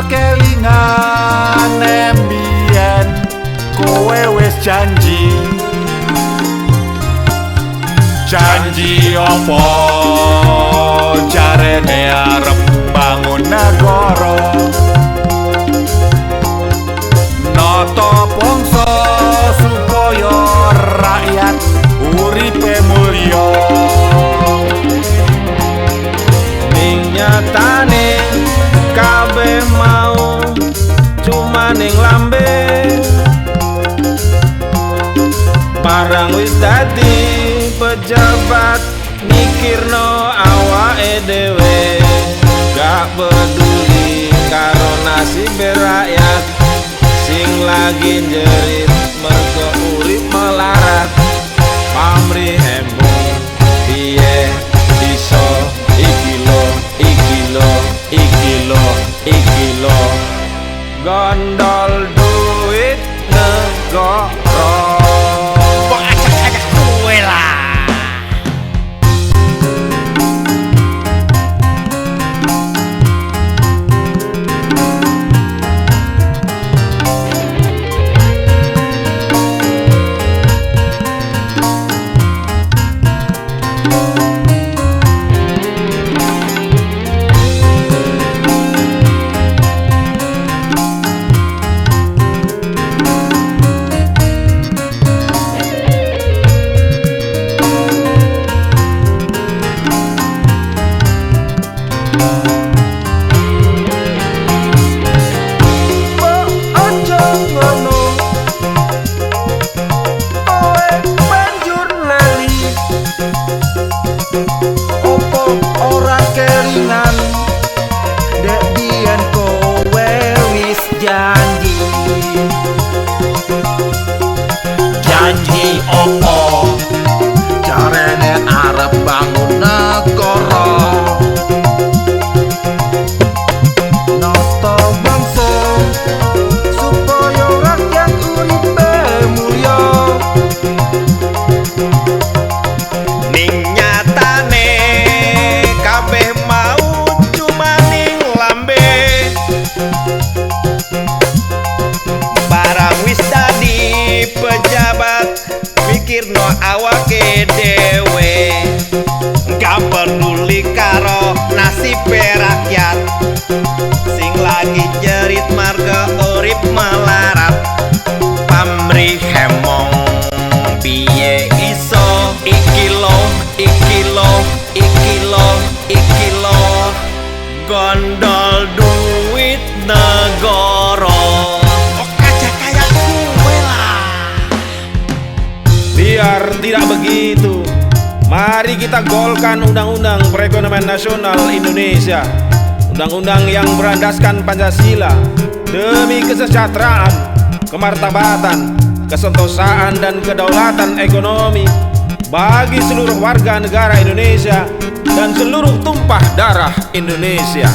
ora kelingan embien kowe wis janji. Janji apa jarene arep bangun negara, nata bangsa supaya rakyat uripe mulya. Ning nyatane kabeh mau cuma ning lambe, barang wis dadi pejabat mikirno awake dhewe, gak peduli karo nasib rakyat sing lagi jerit mergo urip melarat. Pamrih embung piye iso iki lo gondol duit negara. Kok ajak-ajak kowe lah. Janji opo jarene arep bangun negara, nata bangsa supaya rakyat uripe mulya. Ning nyatane kabeh mau cuma ning lambe, barang wis dadi pejabat mikirno awake dhewe, gak peduli karo nasib rakyat sing lagi jerit marga urip melarat. Pamrih hemong piye iso iki lo gondol duit negara. Kok ajak kayak kowe lah. Biar tidak begitu, mari kita golkan Undang-Undang Perekonomian Nasional Indonesia, undang-undang yang berlandaskan Pancasila demi kesejahteraan, kemartabatan, kesentosaan dan kedaulatan ekonomi bagi seluruh warga negara Indonesia dan seluruh tumpah darah Indonesia.